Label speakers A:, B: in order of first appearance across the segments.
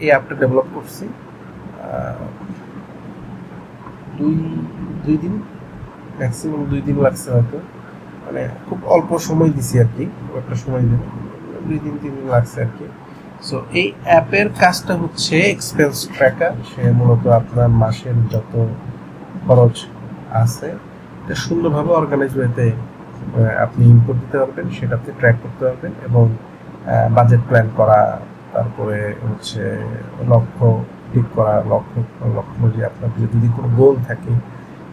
A: এই অ্যাপটা ডেভেলপ করছি দুই দুই দিন, ম্যাক্সিমাম 2 দিন লাগছে হয়তো, মানে খুব অল্প সময় দিছি আর কি, খুব একটা সময় দিন 2-3 দিন লাগছে আর কি। সো এই অ্যাপের কাজটা হচ্ছে এক্সপেন্স ট্র্যাকার। সে মূলত আপনার মাসের যত খরচ আছে এটা সুন্দরভাবে অর্গানাইজ ওয়েতে আপনি ইনপুট দিতে পারবেন, সেটা আপনি ট্র্যাক করতে পারবেন এবং বাজেট প্ল্যান করা, তারপরে হচ্ছে লক্ষ্য ঠিক করা, লক্ষ্য অনুযায়ী আপনার যদি কোনো গোল থাকে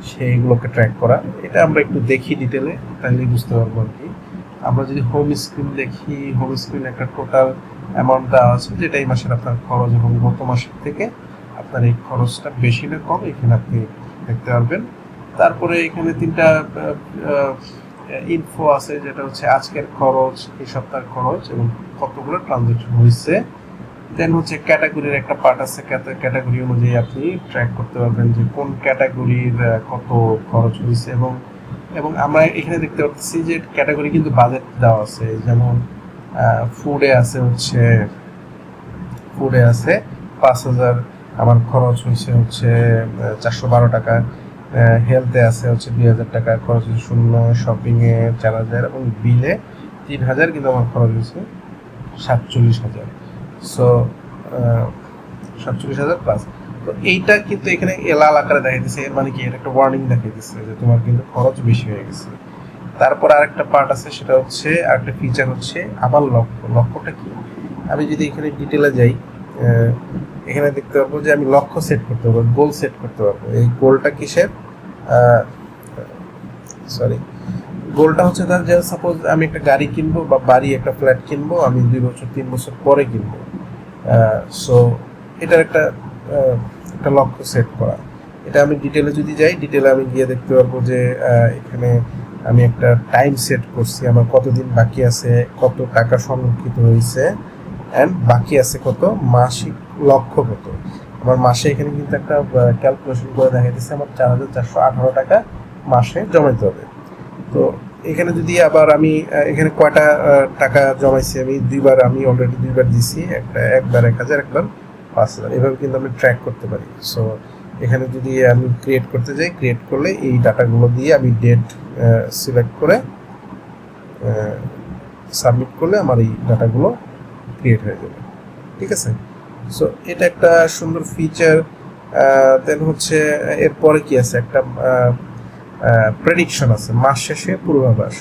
A: সেইগুলোকে ট্র্যাক করা। এটা আমরা একটু দেখি ডিটেলে, তাহলেই বুঝতে পারবো আর কি। আমরা যদি হোম স্ক্রিন দেখি, হোম স্ক্রিনে একটা টোটাল অ্যামাউন্ট দেওয়া আছে যেটা এই মাসের আপনার খরচ এবং গত মাসের থেকে আপনার এই খরচটা বেশি না কম এখানে আপনি দেখতে পারবেন। তারপরে এখানে 3টা ইনফো আছে, যেটা হচ্ছে আজকের খরচ, এই সপ্তাহের খরচ এবং কতগুলো ট্রানজাকশন হয়েছে। দেন হচ্ছে ক্যাটাগরির একটা পার্ট আছে, ক্যাটাগরি অনুযায়ী আপনি ট্র্যাক করতে পারবেন যে কোন ক্যাটাগরির কত খরচ হয়েছে। এবং আমরা এখানে দেখতে পাচ্ছি যে ক্যাটাগরি কিন্তু বাজেট দেওয়া আছে, যেমন ফুডে আছে 5,000, আমার খরচ হয়েছে 412 টাকা। হেলথে আছে 2,000 টাকা, খরচ হয়েছে 0, শপিংয়ে 4,000 এবং বিলে 3,000, কিন্তু আমার খরচ হয়েছে 47,000। So 47,000 plus. তো এইটা কিন্তু এখানে লাল আকারে দেখাইতেছে, এর মানে কি এটা একটা ওয়ার্নিং দেখাইতেছে যে তোমার কিন্তু খরচ বেশি হয়ে গেছে। তারপর আরেকটা পার্ট আছে, সেটা হচ্ছে আরেকটা ফিচার হচ্ছে আমার লক্ষ্যটা কি। আমি যদি এখানে ডিটেলে যাই, এখানে দেখতে পারবো যে আমি লক্ষ্য সেট করতে পারবো, গোল সেট করতে পারবো। এই গোলটা কিসের, সরি, গোলটা হচ্ছে তার যে সাপোজ আমি একটা গাড়ি কিনবো বা বাড়ি, একটা ফ্ল্যাট কিনবো, আমি 2 বছর 3 বছর পরে কিনবো। সো এটার একটা লক্ষ্য সেট করা। এটা আমি ডিটেলে যদি যাই, ডিটেলে আমি গিয়ে দেখতে পারবো যে এখানে আমি একটা টাইম সেট করছি, আমার কতদিন বাকি আছে, কত টাকা সংরক্ষিত হয়েছে, অ্যান্ড বাকি আছে কত, মাসিক লক্ষ্য কত। আমার মাসে এখানে কিন্তু একটা ক্যালকুলেশন করে দেখা দিচ্ছে আমার 4,418 টাকা মাসে জমাইতে হবে। তো এখানে যদি আবার আমি এখানে কয়টা টাকা জমাইছি, আমি অলরেডি 2বার দিছি, একবার 1,000, একবার 5,000, এভাবে কিন্তু আমি ট্র্যাক করতে পারি। সো এখানে যদি আমি ক্রিয়েট করতে যাই, ক্রিয়েট করলে এই ডাটাগুলো দিয়ে আমি ডেট সিলেক্ট করে সাবমিট করলে আমার এই ডাটাগুলো ক্রিয়েট হয়ে যাবে, ঠিক আছে। সো এটা একটা সুন্দর ফিচার। দেন হচ্ছে এরপরে কি আছে, একটা প্রেডিকশন আছে, মাস শেষে পূর্বাভাস।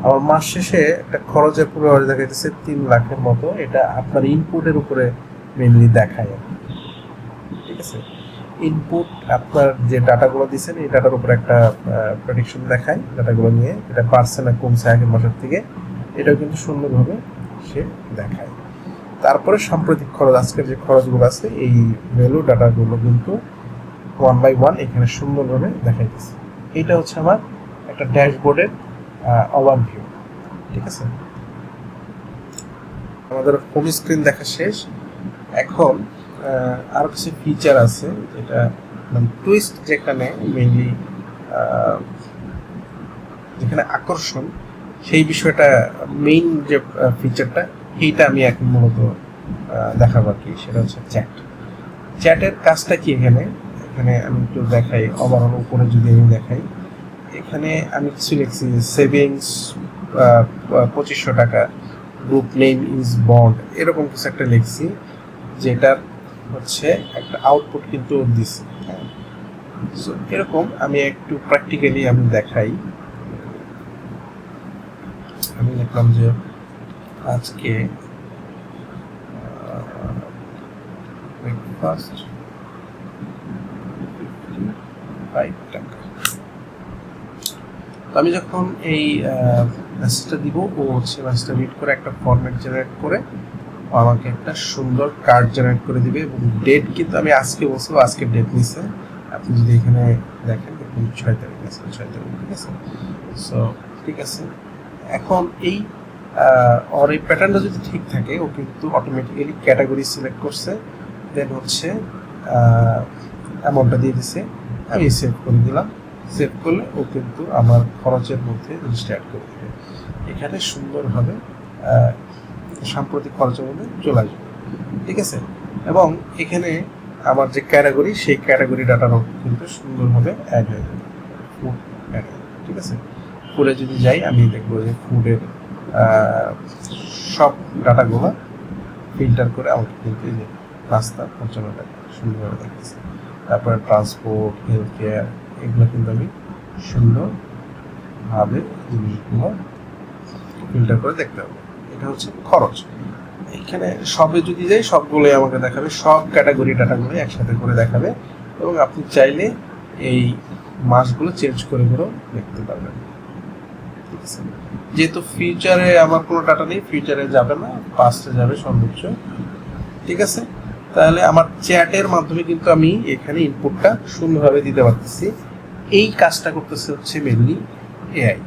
A: আমার মাস শেষে একটা খরচের পূর্বাভাস দেখা যাচ্ছে 3 লাখের মতো। এটা আপনার ইনপুটের উপরে মেনলি দেখায়, ঠিক আছে। ইনপুট আপনার যে ডাটাগুলো দিচ্ছেন এই ডাটার উপরে একটা প্রেডিকশন দেখায়, ডাটাগুলো নিয়ে এটা বাড়ছে না কমছে আগের মাসের থেকে, এটাও কিন্তু সুন্দরভাবে সে দেখায়। তারপরে সাম্প্রতিক খরচ, আজকের যে খরচগুলো আছে এই ভ্যালু ডাটাগুলো কিন্তু 1 by 1 এখানে সুন্দরভাবে দেখাইতেছে। এইটা হচ্ছে আমার একটা ড্যাশবোর্ডের ওভারভিউ, ঠিক আছে। আমাদের হোম স্ক্রিন দেখা শেষ। এখন আরও কিছু ফিচার আছে, যেটা মানে টুইস্ট, যেখানে মেইনলি যেখানে আকর্ষণ, সেই বিষয়টা মেইন যে ফিচারটা, এইটা আমি এখন মূলত দেখাবো আর কি। সেটা হচ্ছে চ্যাটের কাজটা কি। এখানে আমি একটু দেখাই, ওভারঅল উপরে যদি আমি দেখাই, এখানে আমি কিছু লিখছি, সেভিংস 2,500 টাকা, গ্রুপ নেম ইজ বন্ড, এরকম কিছু একটা লিখছি, যেটার হচ্ছে একটা আউটপুট কিন্তু দিচ্ছে। হ্যাঁ, সো এরকম আমি একটু প্র্যাকটিক্যালি আমি দেখাই। আমি লিখলাম যে আজকে ব্রেকফাস্ট 55 টাকা। আমি যখন এই মেসেজটা দিব, ও হচ্ছে মেসেজটা রিড করে একটা ফরম্যাট জেনারেট করে আমাকে একটা সুন্দর কার্ড জেনারেট করে দিবে। এবং ডেট কিন্তু আমি আজকে বলছি, আজকের ডেট নিচ্ছে। আপনি যদি এখানে দেখেন, দেখুন 6 তারিখ আছে, 6 তারিখ, ঠিক আছে। সো ঠিক আছে, এখন এই ওর এই প্যাটার্নটা যদি ঠিক থাকে, ও কিন্তু অটোমেটিক্যালি ক্যাটাগরি সিলেক্ট করছে, দেন হচ্ছে অ্যামাউন্টটা দিয়ে দিছে, আমি সেভ করে দিলাম। সেভ করলে ও কিন্তু আমার খরচের মধ্যে জিনিসটা অ্যাড করে দেবে। এখানে সুন্দরভাবে সাম্প্রতিক খরচের মধ্যে চলে আসবে, ঠিক আছে। এবং এখানে আমার যে ক্যাটাগরি সেই ক্যাটাগরি ডাটারও কিন্তু সুন্দরভাবে অ্যাড হয়ে যাবে, ফুড অ্যাড হয়ে যাবে। ঠিক আছে, ফুডে যদি যাই আমি দেখবো যে ফুডের সব ডাটাগুলো ফিল্টার করে আমাকে কিন্তু এই যে নাস্তা 55 টাকা সুন্দরভাবে দেখতেছে। তারপরে ট্রান্সপোর্ট, হেলথ কেয়ার, এগুলো কিন্তু আমি সুন্দরভাবে জিনিসগুলো ফিল্টার করে দেখতে হবে। এটা হচ্ছে খরচ। এখানে সবে যদি যাই সবগুলোই আমাকে দেখাবে, সব ক্যাটাগরি ডাটাগুলো একসাথে করে দেখাবে এবং আপনি চাইলে এই মাসগুলো চেঞ্জ করে করেও দেখতে পারবেন। ঠিক আছে, যেহেতু ফিউচারে আমার কোনো ডাটা নেই, ফিউচারে যাবে না, পাস্টে যাবে সর্বোচ্চ। ঠিক আছে, তাহলে আমার চ্যাটের মাধ্যমে কিন্তু আমি এখানে ইনপুটটা সুন্দরভাবে দিতে পারতেছি। এই কাজটা করতেছে হচ্ছে মেনলি এআই।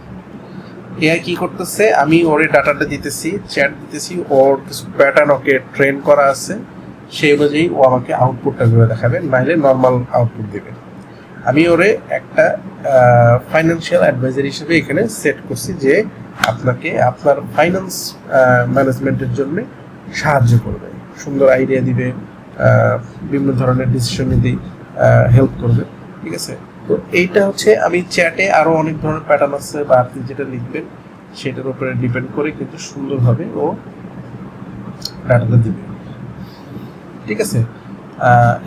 A: এআই কি করতেছে, আমি ওরে ডাটাটা দিতেছি, চ্যাট দিতেছি, ওর কিছু প্যাটার্ন ওকে ট্রেন করা আছে, সেই অনুযায়ী ও আমাকে আউটপুটটা করে দেখাবে, নাইলে নর্মাল আউটপুট দেবে। আমি ওরে একটা ফাইন্যান্সিয়াল অ্যাডভাইজার হিসেবে এখানে সেট করছি যে আপনাকে আপনার ফাইন্যান্স ম্যানেজমেন্টের জন্য সাহায্য করবে, সুন্দর আইডিয়া দিবে, বিভিন্ন ধরনের ডিসিশন নিতে হেল্প করবে। ঠিক আছে, তো এইটা হচ্ছে আমি চ্যাটে আরও অনেক ধরনের প্যাটার্ন আছে বা আপনি যেটা লিখবেন সেটার উপরে ডিপেন্ড করে কিন্তু সুন্দরভাবে ও ডাটাটা দিবে। ঠিক আছে,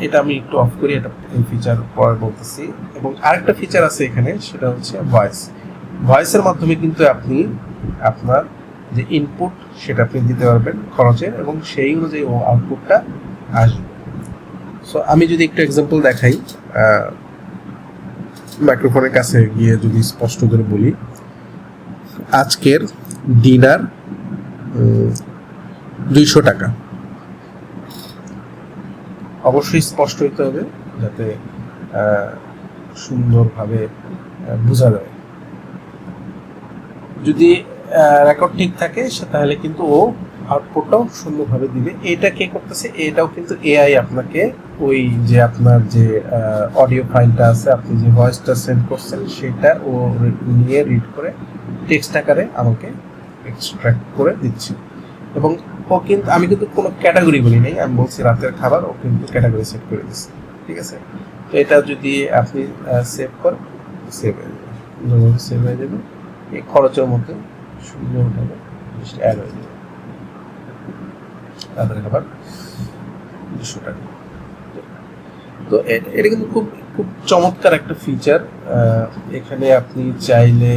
A: এটা আমি একটু অফ করি, এটা এই ফিচার পরে বলতেছি। এবং আরেকটা ফিচার আছে এখানে, সেটা হচ্ছে ভয়েসের মাধ্যমে কিন্তু আপনি আপনার যে ইনপুট সেটা আপনি দিতে পারবেন খরচের, এবং সেই অনুযায়ী ও আউটপুটটা আসবে। সো আমি যদি একটু এক্সাম্পল দেখাই, মাইক্রোফোনের কাছে গিয়ে যদি স্পষ্ট করে বলি, আজকের ডিনার 200 টাকা, অবশ্যই স্পষ্ট হইতে হবে যাতে সুন্দরভাবে বোঝা যায়। যদি রেকর্ড ঠিক থাকে তাহলে কিন্তু ও আউটপুটটাও সুন্দরভাবে দিবে। এটা কে করতেছে, এটাও কিন্তু এআই আপনাকে ওই যে আপনার যে অডিও ফাইলটা আছে, আপনি যে ভয়েসটা সেন্ড করছেন সেটা ও নিয়ে রিড করে টেক্সট আকারে আমাকে এক্সট্রাক্ট করে দিচ্ছে। এবং ও কিন্তু, আমি কিন্তু কোনো ক্যাটাগরি বলি নাই, আমি বলছি রাতের খাবার, ও কিন্তু ক্যাটাগরি সেট করে দিচ্ছে। ঠিক আছে, তো এটা যদি আপনি সেভ করেন, সেভ হয়ে যাবে, সুন্দরভাবে সেভ হয়ে যাবে। এই খরচের মধ্যে সুন্দরভাবে অ্যাড হয়ে যাবে, রাতের খাবার 200 টাকা। তো এটা কিন্তু খুব খুব চমৎকার একটা ফিচার। এখানে আপনি চাইলে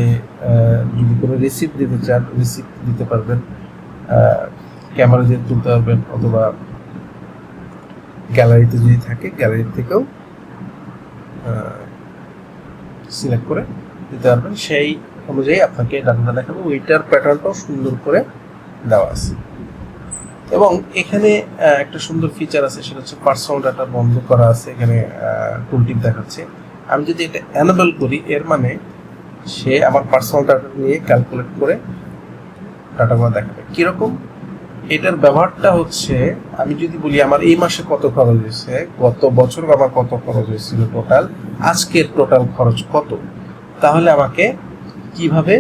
A: যদি কোনো রিসিপ্ট দিতে চান, রিসিপ্ট দিতে পারবেন, ক্যামেরা দিয়ে তুলতে পারবেন, অথবা গ্যালারিতে যদি থাকে গ্যালারি থেকেও সিলেক্ট করে দিতে পারবেন। সেই অনুযায়ী আপনাকে ডাটাটা দেখাবে, ওইটার প্যাটার্নটাও সুন্দর করে দেওয়া আছে। এবং এখানে একটা সুন্দর ফিচার আছে, সেটা হচ্ছে পার্সোনাল ডাটা বন্ধ করা আছে, এখানে টুলটিপ দেখাচ্ছে। আমি যদি এটা অ্যানেবল করি, এর মানে সে আমার পার্সোনাল ডাটা নিয়ে ক্যালকুলেট করে ডাটাগুলো দেখাবে। কীরকম এটার ব্যবহারটা হচ্ছে, আমি যদি বলি আমার এই মাসে কত খরচ হয়েছে, গত বছর আমার কত খরচ হয়েছিল টোটাল, আজকের টোটাল খরচ কত, তাহলে আমাকে কিভাবে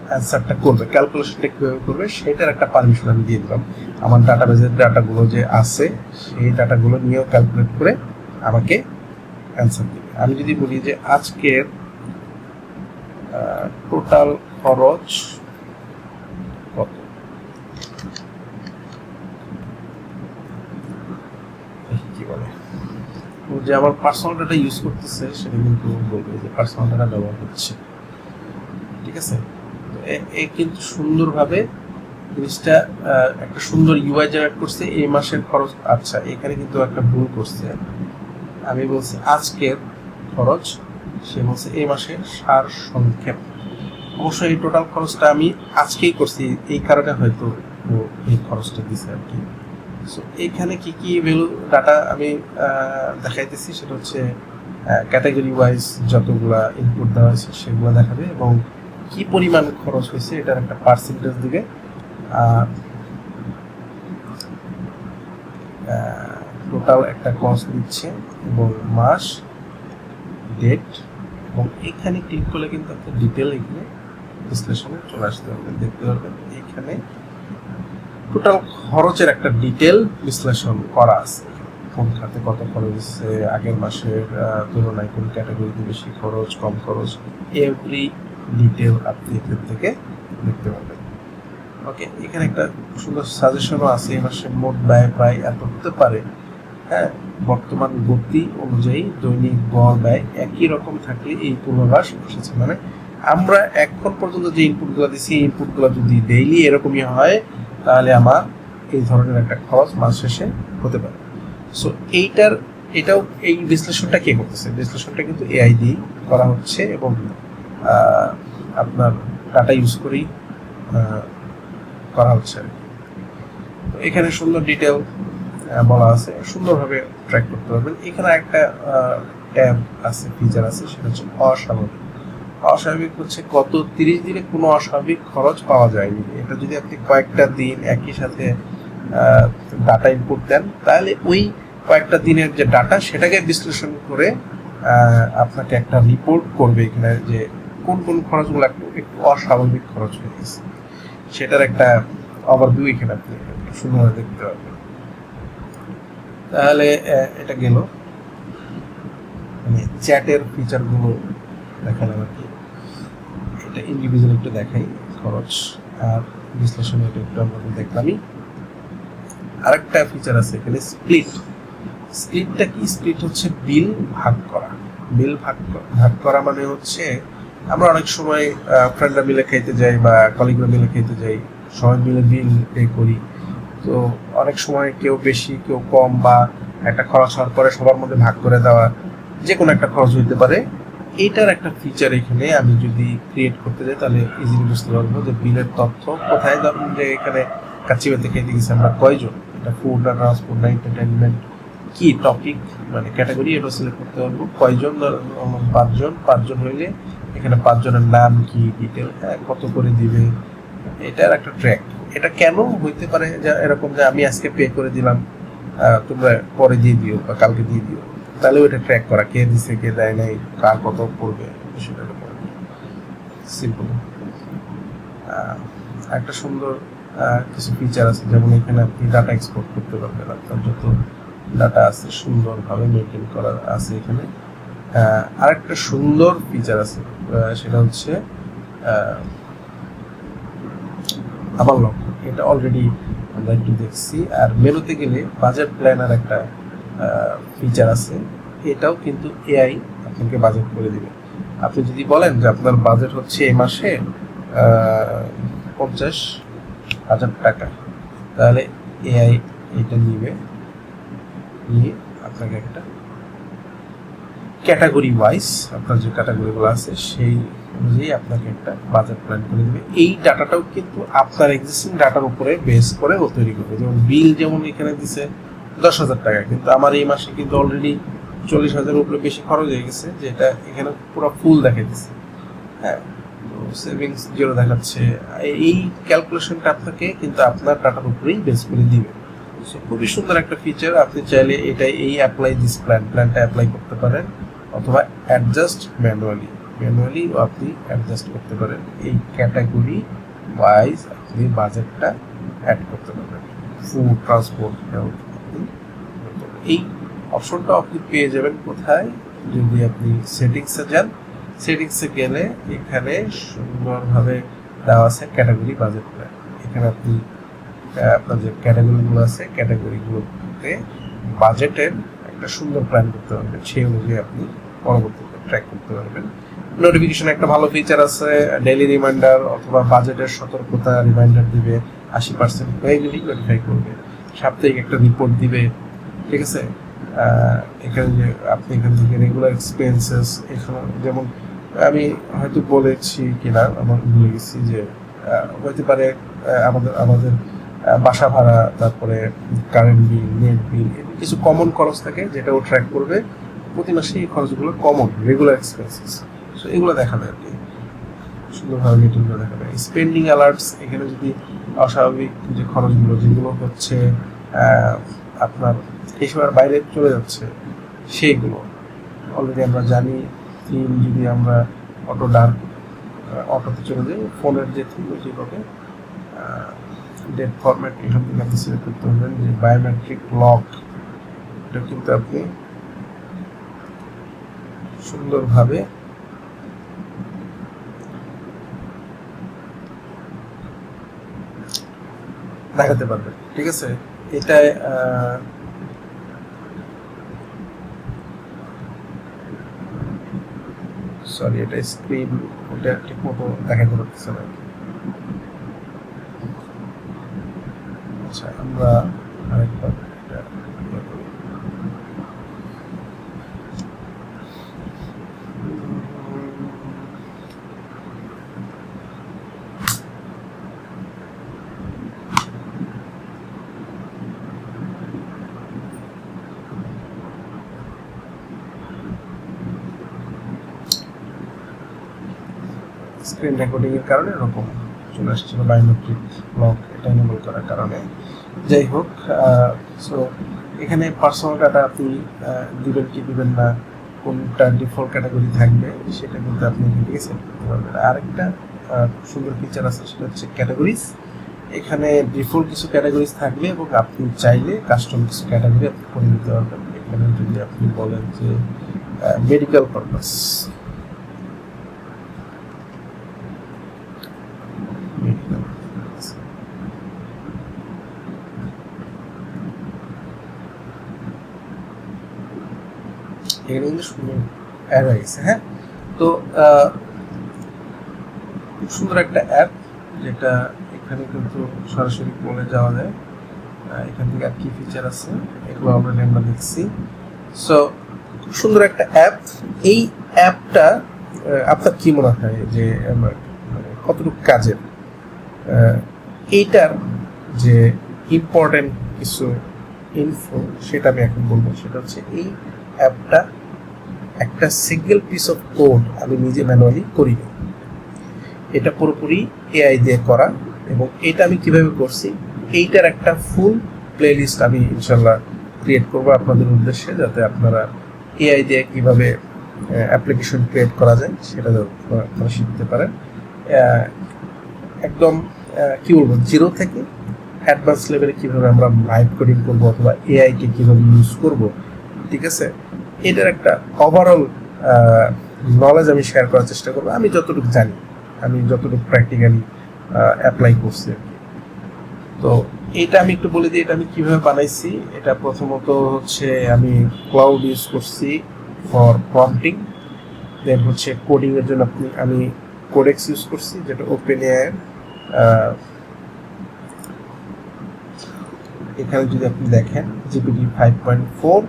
A: অ্যান্সারটা করবে, ক্যালকুলেশনটা কীভাবে করবে, সেটার একটা পারমিশন আমি দিয়ে দিলাম। আমার ডাটাবেজের ডাটাগুলো যে আছে সেই ডাটাগুলো নিয়েও ক্যালকুলেট করে আমাকে অ্যান্সার দেবে। আমি যদি বলি যে আজকের টোটাল খরচ কত, কি বলে, যে আমার পার্সোনাল ডাটা ইউজ করতেছে সেটা কিন্তু বলবে যে পার্সোনাল ডাটা ব্যবহার হচ্ছে। ঠিক আছে, এ কিন্তু সুন্দরভাবে জিনিসটা একটা সুন্দর ইউআই জেনারেট করছে। এই মাসের খরচ, আচ্ছা এখানে কিন্তু একটা ভুল করছে, আমি বলছি আজকের খরচ, সে বলছে এই মাসের সার সংক্ষেপ। অবশ্যই এই টোটাল খরচটা আমি আজকেই করছি, এই কারণে হয়তো এই খরচটা দিছে আর কি। সো এইখানে কি কি ভ্যালু ডাটা আমি দেখাইতেছি, সেটা হচ্ছে ক্যাটাগরি ওয়াইজ যতগুলা ইনপুট দেওয়া হয়েছে সেগুলো দেখাবে, এবং কি পরিমাণ খরচ হয়েছে এটার একটা পার্সেন্টেজ দিবে। টোটাল একটা কস্ট দিচ্ছে, এবং মাস, ডেট, এবং এখানে ক্লিক করলে কিন্তু একটা ডিটেল এখানে বিশ্লেষণে চলে আসতে পারবেন, দেখতে পারবেন এখানে টোটাল খরচের একটা ডিটেল বিশ্লেষণ করা আছে। কোন খাতে কত খরচ হচ্ছে, আগের মাসের তুলনায় কোন ক্যাটাগরিতে বেশি খরচ, কম খরচ, এভরি ডিটেল আপনি এখান থেকে দেখতে পাবেন। ওকে, এখানে একটা সুন্দর সাজেশনও আছে। এই মাসে মোট ব্যয় প্রায় এত হতে পারে। হ্যাঁ, বর্তমান গতি অনুযায়ী দৈনিক গড় ব্যয় একই রকম থাকলে এই পূর্বাভাস এসেছে। মানে আমরা এখন পর্যন্ত যে ইনপুটগুলো দিচ্ছি, এই ইনপুটগুলো যদি ডেইলি এরকমই হয়, তাহলে আমার এই ধরনের একটা খরচ মাস শেষে হতে পারে। সো এটাও এই বিশ্লেষণটা কে করতেছে? বিশ্লেষণটা কিন্তু এআই দিয়ে করা হচ্ছে এবং আপনার ডাটা ইউজ করেই করা হচ্ছে। তো এখানে সুন্দর ডিটেল বলা আছে, সুন্দরভাবে ট্র্যাক করতে পারবেন। এখানে একটা ট্যাব আছে, ফিচার আছে, সেটা হচ্ছে অস্বাভাবিক। অস্বাভাবিক হচ্ছে গত 30 দিনে কোনো অস্বাভাবিক খরচ পাওয়া যায়নি। এটা যদি আপনি কয়েকটা দিন একই সাথে ডাটা ইনপুট দেন, তাহলে ওই কয়েকটা দিনের যে ডাটা সেটাকে বিশ্লেষণ করে আপনাকে একটা রিপোর্ট করবে এখানে যে কোন কোন খরচগুলো একটু অস্বাভাবিক খরচ হয়ে গেছে, সেটার একটা ওভারভিউ এখানে আপনি সুন্দরভাবে দেখতে পারবেন। তাহলে এটা গেল, মানে চ্যাটের ফিচারগুলো দেখালাম আর কি। এটা ইন্ডিভিজুয়াল একটু দেখাই, খরচ আর বিশ্লেষণ এটা একটু আমরা দেখলামই। আরেকটা ফিচার আছে এখানে, স্প্লিট। স্প্লিটটা কি? স্প্লিট হচ্ছে বিল ভাগ করা। বিল ভাগ করা মানে হচ্ছে আমরা অনেক সময় ফ্রেন্ডরা মিলে খাইতে যাই বা কলিগরা মিলে খাইতে যাই, সবাই মিলে বিল পে করি। তো অনেক সময় কেউ বেশি কেউ কম, বা একটা খরচ হওয়ার পরে সবার মধ্যে ভাগ করে দেওয়া, যে কোনো একটা খরচ হইতে পারে। এইটার একটা ফিচার এখানে আমি যদি ক্রিয়েট করতে যাই, তাহলে ইজিলি বুঝতে পারবো যে বিলের তথ্য কোথায়। ধরুন যে এখানে কাচ্চিবাতে খেতে গেছি আমরা কয়জন, এটা ফুড না ট্রান্সপোর্ট না এন্টারটেনমেন্ট, কি টপিক মানে ক্যাটাগরি, এটা সিলেক্ট করতে পারবো। কয়জন, পাঁচজন হইলে এখানে 5 জনের নাম কি, ডিটেল, কত করে দিবে, এটার একটা ট্র্যাক। এটা কেন হইতে পারে যে এরকম যে আমি আজকে পে করে দিলাম, তোমরা পরে দিয়ে দিও বা কালকে দিয়ে দিও, তাহলে ওইটা ট্র্যাক করা, কে দিছে কে দেয় নাই, কার কত পড়বে, সেটা সিম্পল। একটা সুন্দর কিছু ফিচার আছে, যেমন এখানে আপনি ডাটা এক্সপোর্ট করতে পারবেন। আপনার যত ডাটা আছে সুন্দরভাবে মেনটেন করা আছে এখানে। আরেকটা সুন্দর ফিচার আছে, সেটা হচ্ছে আমার লক্ষ্য। এটা অলরেডি আমরা একটু দেখছি। আর মেনুতে গেলে বাজেট প্ল্যানার একটা ফিচার আছে, এটাও কিন্তু এআই আপনাকে বাজেট করে দিবে। আপনি যদি বলেন যে আপনার বাজেট হচ্ছে এই মাসে 50,000 টাকা, তাহলে এআই এটা নিয়ে আপনাকে একটা ক্যাটাগরি ওয়াইজ আপনার যে ক্যাটাগরিগুলো আছে সেই অনুযায়ী আপনাকে একটা বাজেট প্ল্যান করে দেবে। এই ডাটাটাও কিন্তু আপনার এক্সিস্টিং ডাটার উপরে বেস করে ও তৈরি করবে। যেমন বিল যেমন এখানে দিছে 10,000 টাকা, কিন্তু আমার এই মাসে কিন্তু অলরেডি 40,000 উপরে বেশি খরচ হয়ে গেছে, যেটা এখানে পুরো ফুল দেখা দিচ্ছে। হ্যাঁ, সেভিংস জিরো দেখাচ্ছে। এই ক্যালকুলেশনটা আপনাকে কিন্তু আপনার ডাটার উপরেই বেস করে দিবে। সো খুবই সুন্দর একটা ফিচার। আপনি চাইলে এটা এই অ্যাপ্লাই দিস প্ল্যানটা অ্যাপ্লাই করতে পারেন, অথবা অ্যাডজাস্ট ম্যানুয়ালিও আপনি অ্যাডজাস্ট করতে পারেন। এই ক্যাটাগরি ওয়াইজ আপনি বাজেটটা অ্যাড করতে পারবেন। ফুড, ট্রান্সপোর্ট, হেলথ, এই অপশনটা আপনি পেয়ে যাবেন কোথায়? যদি আপনি সেটিংসে যান, সেটিংসে গেলে এখানে সুন্দরভাবে দেওয়া আছে ক্যাটাগরি বাজেট প্ল্যান। এখানে আপনি আপনার যে ক্যাটাগরিগুলো আছে, ক্যাটাগরিগুলোতে বাজেটের একটা সুন্দর প্ল্যান করতে পারবেন। সেই অনুযায়ী আপনি পরবর্তীতে ট্র্যাক করতে পারবেন। নোটিফিকেশন একটা ভালো ফিচার আছে, ডেইলি রিমাইন্ডার অথবা বাজেটের সতর্কতা রিমাইন্ডার দিবে, 80% হয়ে গেলেই নোটিফাই করবে। সাপ্তাহিক একটা রিপোর্ট দিবে, ঠিক আছে। এখানে যে আপনি এখান থেকে রেগুলার এক্সপেন্সেস, এখানে যেমন আমি হয়তো বলেছি কিনা আমার ভুলে গেছি, যে হতে পারে আমাদের বাসা ভাড়া, তারপরে কারেন্ট বিল, নেট বিল, কিছু কমন খরচ থাকে যেটা ও ট্র্যাক করবে প্রতি মাসে। এই খরচগুলো কমন রেগুলার এক্সপেন্সেস, সো এগুলো দেখাবে আর কি, সুন্দরভাবে মিটিংগুলো দেখাবে। স্পেন্ডিং অ্যালার্টস, এখানে যদি অস্বাভাবিক যে খরচগুলো যেগুলো হচ্ছে আপনার এই সময়ের বাইরে চলে যাচ্ছে, সেইগুলো অলরেডি আমরা জানি। যদি আমরা অটোতে চলে যাই, ফোনের যে থিম ওইগুলোকে ডেট ফরম্যাট এখান থেকে আপনি সিলেক্ট করতে পারবেন। যে বায়োমেট্রিক লক, এটা কিন্তু আপনি সুন্দরভাবে দেখাতে পারবেন, ঠিক আছে। এটা সরি, এটা স্ক্রিন, ওটা ঠিক মতো দেখাতে পারতেছে না। আচ্ছা, আমরা আরেকবার এটা স্ক্রিন রেকর্ডিং এর কারণে এরকম চলে আসছিল, বায়োমেট্রিক লক এটা এনেবল করার কারণে। যাই হোক, সো এখানে পার্সোনাল ডাটা আপনি দিবেন কি দিবেন না, কোনটা ডিফল্ট ক্যাটাগরি থাকবে সেটা কিন্তু আপনি লিখে করতে পারবেন। আরেকটা সুন্দর ফিচার আছে, সেটা হচ্ছে ক্যাটাগরিজ। এখানে ডিফল্ট কিছু ক্যাটাগরিজ থাকবে এবং আপনি চাইলে কাস্টম কিছু ক্যাটাগরি আপনি করে নিতে পারবেন। এখানে যদি আপনি বলেন যে মেডিকেল পারপাস, এখানে কিন্তু সুন্দর অ্যাড হয়ে গেছে। হ্যাঁ, তো খুব সুন্দর একটা অ্যাপ, যেটা এখানে কিন্তু সরাসরি বলে যাওয়া যায়। এখান থেকে আর কি ফিচার আছে এগুলো অলরেডি আমরা দেখছি। সো খুব সুন্দর একটা অ্যাপ। এই অ্যাপটা আপনার কি মনে হয় যে কতটুকু কাজের? এইটার যে ইম্পর্টেন্ট কিছু ইনফো সেটা আমি এখন বলবো। সেটা হচ্ছে এই অ্যাপটা একটা সিঙ্গেল পিস অফ কোড আমি নিজে ম্যানুয়ালি করিনি, এটা পুরোপুরি এআই দিয়ে করা। এবং এটা আমি কিভাবে করছি, এইটার একটা ফুল প্লেলিস্ট আমি ইনশাল্লাহ ক্রিয়েট করবো আপনাদের উদ্দেশ্যে, যাতে আপনারা এআই দিয়ে কিভাবে অ্যাপ্লিকেশন ক্রিয়েট করা যায় সেটা আপনারা শিখতে পারেন। একদম কি বলবো, জিরো থেকে অ্যাডভান্স লেভেলে কীভাবে আমরা লাইভ কোডিং করবো অথবা এআইকে কীভাবে ইউজ করবো, ঠিক আছে। এটার একটা ওভারঅল নলেজ আমি শেয়ার করার চেষ্টা করবো, আমি যতটুকু জানি, আমি যতটুকু প্র্যাকটিক্যালি অ্যাপ্লাই করছি আর কি। তো এটা আমি একটু বলে দিই এটা আমি কীভাবে বানাইছি। এটা প্রথমত হচ্ছে আমি ক্লাউড ইউজ করছি ফর প্রম্পটিং, দেন হচ্ছে কোডিংয়ের জন্য আমি কোডেক্স ইউজ করছি, যেটা ওপেন এআইয়ের। এখানে যদি আপনি দেখেন জিপিটি 5.4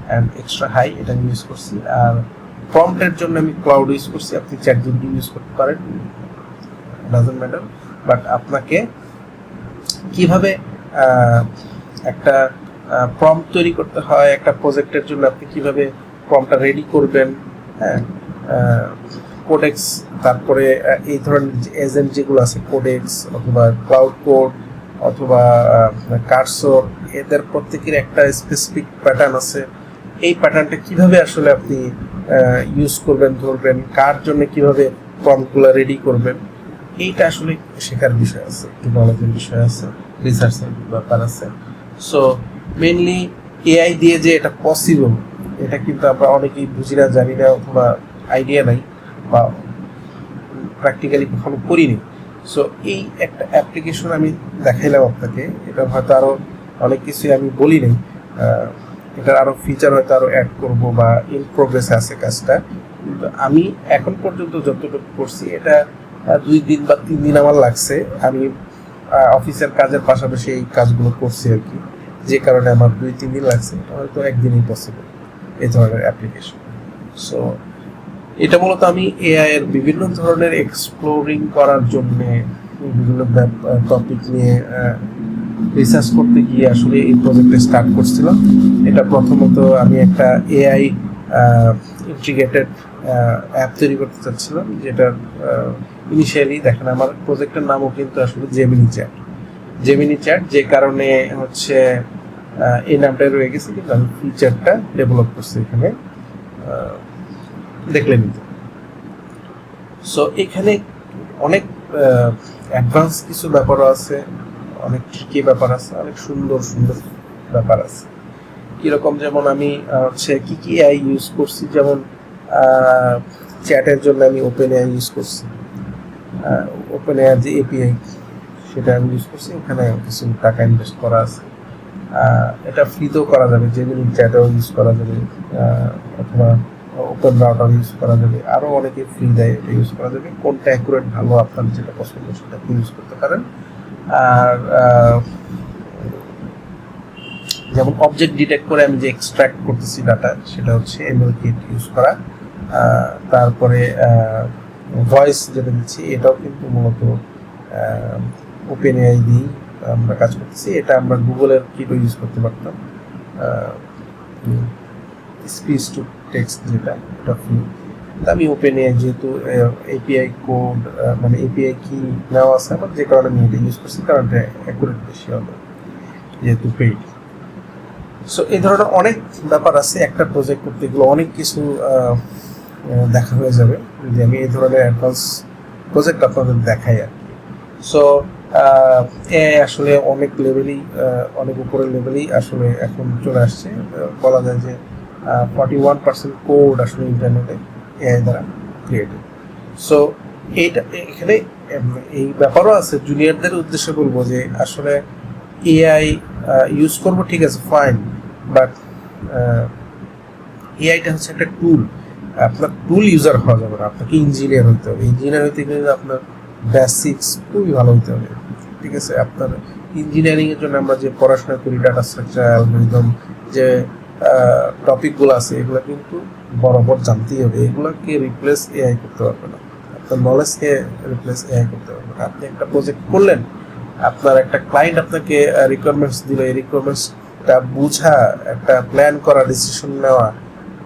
A: অ্যান্ড এক্সট্রা হাই এটা আমি ইউজ করছি। আর প্রম্পটের জন্য আমি ক্লাউড ইউজ করছি, আপনি চ্যাট জিপিটি ইউজ করতে পারেন, ডাজন্ট ম্যাটার। বাট আপনাকে কিভাবে একটা প্রম্পট তৈরি করতে হয়, একটা প্রজেক্টের জন্য আপনি কিভাবে প্রম্পটটা রেডি করবেন, হ্যাঁ, কোডেক্স, তারপরে এই ধরনের এজেন্ট যেগুলো আছে কোডেক্স অথবা ক্লাউড কোড অথবা কার্সর, এদের প্রত্যেকের একটা স্পেসিফিক প্যাটার্ন আছে। এই প্যাটার্নটা কিভাবে আসলে আপনি ইউজ করবেন, ধরবেন, কার জন্য কিভাবে প্রম্পটগুলো রেডি করবেন, এইটা আসলে শেখার বিষয় আছে, একটু নলেজের বিষয় আছে, রিসার্চের ব্যাপার আছে। সো মেনলি এআই দিয়ে যে এটা পসিবল, এটা কিন্তু আমরা অনেকেই বুঝি না, জানি না, অথবা আইডিয়া নাই বা প্র্যাকটিক্যালি কখনো করিনি। সো এই একটা অ্যাপ্লিকেশন আমি দেখাইলাম আপনাকে, এটা হয়তো আরও অনেক কিছুই আমি বলি নাই, এটার আরও ফিচার হয়তো আরও অ্যাড করব বা ইন প্রোগ্রেস আছে কাজটা। কিন্তু আমি এখন পর্যন্ত যতটুকু করছি, এটা 2 দিন বা 3 দিন আমার লাগছে। আমি অফিসের কাজের পাশাপাশি এই কাজগুলো করছি আর কি, যে কারণে আমার 2-3 দিন লাগছে, হয়তো একদিনই পসিবল এই ধরনের অ্যাপ্লিকেশন। সো এটা মূলত আমি এআই এর বিভিন্ন ধরনের এক্সপ্লোরিং করার জন্য বিভিন্ন টপিক নিয়ে রিসার্চ করতে গিয়ে আসলে এই প্রজেক্টে স্টার্ট করছিলাম। এটা প্রথমত আমি একটা এআই ইন্টিগ্রেটেড অ্যাপ তৈরি করতে চাচ্ছিলাম, যেটা ইনিশিয়ালি দেখেন আমার প্রজেক্টের নামও কিন্তু আসলে জেমিনি চ্যাট, যে কারণে হচ্ছে এই নামটাই রয়ে গেছে, কিন্তু আমি ফিচারটা ডেভেলপ করছি এখানে, দেখলেন। সো এখানে অনেক অ্যাডভান্স কিছু ব্যাপারও আছে, অনেক ট্রিকি ব্যাপার আছে, অনেক সুন্দর সুন্দর ব্যাপার আছে। কীরকম, যেমন আমি হচ্ছে কী কী এআই ইউজ করছি, যেমন চ্যাটের জন্য আমি ওপেন এআই ইউজ করছি। ওপেন এআই যে এপিআই সেটা আমি ইউজ করছি, ওখানে কিছু টাকা ইনভেস্ট করা আছে। এটা ফ্রিতেও করা যাবে, যেগুলো চ্যাটেও ইউজ করা যাবে, অথবা ওপেন রাউটার ইউজ করা যাবে, আরও অনেকে ফ্রি দেয়, এটা ইউজ করা যাবে। কোনটা অ্যাকুরেট ভালো, আপনার যেটা পছন্দ সেটা আপনি ইউজ করতে পারেন। আর যেমন অবজেক্ট ডিটেক্ট করে আমি যে এক্সট্র্যাক্ট করতেছি ডাটা, সেটা হচ্ছে এমএল কিট ইউজ করা। তারপরে ভয়েস যেটা দিচ্ছি, এটাও কিন্তু মূলত ওপেন এআই দিয়েই আমরা কাজ করতেছি। এটা আমরা গুগলের কিটও ইউজ করতে পারতাম। স্পিচ টু টেক্সট যেটা, এটা ফ্রি। আমি ওপেন এআই যেহেতু এপিআই কোড মানে এপিআই কি নেওয়া আছে আমার, যে কারণে আমি এটা ইউজ করছি, কারণ এটা অ্যাকুরেট বেশি হবে যেহেতু পেইড। সো এই ধরনের অনেক ব্যাপার আছে, একটা প্রজেক্ট করতে গেলে অনেক কিছু দেখা হয়ে যাবে যদি আমি এই ধরনের অ্যাডভান্স প্রজেক্ট আপনাদের দেখাই আর কি। সো এআই আসলে অনেক লেভেলেই, অনেক উপরের লেভেলেই আসলে এখন চলে আসছে। বলা যায় যে 41% কোড আসলে ইন্টারনেটে এআই দ্বারা ক্রিয়েটেড। সো এইটা এখানে এই ব্যাপারও আছে, জুনিয়রদের উদ্দেশ্যে বলবো যে আসলে এআই ইউজ করবো, ঠিক আছে, ফাইন, বাট এআইটা হচ্ছে একটা টুল। আপনার টুল ইউজার হওয়া যাবে না, আপনাকে ইঞ্জিনিয়ার হতে হবে। ইঞ্জিনিয়ার হতে গেলে আপনার বেসিক্স খুবই ভালো হতে হবে, ঠিক আছে। আপনার ইঞ্জিনিয়ারিংয়ের জন্য আমরা যে পড়াশোনা করি, ডাটা স্ট্রাকচার, অ্যালগরিদম, যে টপিকগুলো আছে, এগুলো কিন্তু বরাবর জানতেই হবে। এগুলোকে রিপ্লেস এআই করতে পারবে না, আপনার নলেজকে রিপ্লেস এআই করতে পারবে না। আপনি একটা প্রজেক্ট করলেন, আপনার একটা ক্লায়েন্ট আপনাকে রিকোয়ারমেন্টস দিল, এই রিকোয়ারমেন্টসটা বোঝা, একটা প্ল্যান করা, ডিসিশন নেওয়া,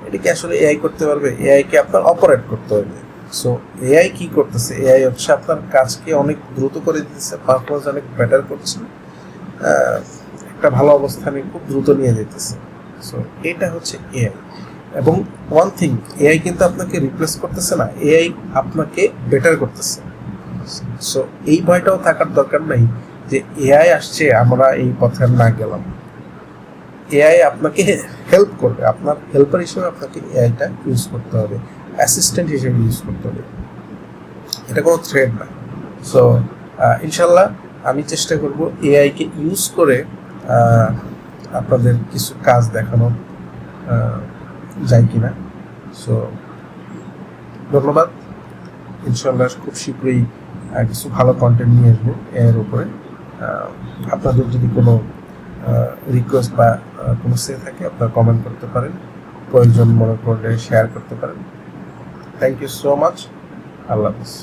A: এটা কি আসলে এআই করতে পারবে? এআইকে আপনার অপারেট করতে হবে। সো এআই কি করতেছে? এআই হচ্ছে আপনার কাজকে অনেক দ্রুত করে দিতেছে, পারফরমেন্স অনেক বেটার করছে, একটা ভালো অবস্থানে খুব দ্রুত নিয়ে যেতেছে। সো এটা হচ্ছে এআই। এবং ওয়ান থিং, এআই কিন্তু আপনাকে রিপ্লেস করতেছে না, এআই আপনাকে বেটার করতেছে। সো এই ভয়টাও থাকার দরকার নাই যে এআই আসছে, আমরা এই পথে না গেলাম। এআই আপনাকে হেল্প করবে, আপনার হেল্পার হিসেবে আপনাকে এআইটা ইউজ করতে হবে, অ্যাসিস্ট্যান্ট হিসেবে ইউজ করতে হবে, এটা কোনো থ্রেট না। সো ইনশাল্লাহ আমি চেষ্টা করব এআইকে ইউজ করে আপনাদের কিছু কাজ দেখানো যায় কিনা। সো ধন্যবাদ। ইনশাল্লাহ খুব শীঘ্রই কিছু ভালো কন্টেন্ট নিয়ে আসবো এর উপরে। আপনাদের যদি কোনো রিকোয়েস্ট বা কোনো সে থাকে, আপনারা কমেন্ট করতে পারেন, প্রয়োজন মনে করলে শেয়ার করতে পারেন। Thank you so much. Allah Hafiz.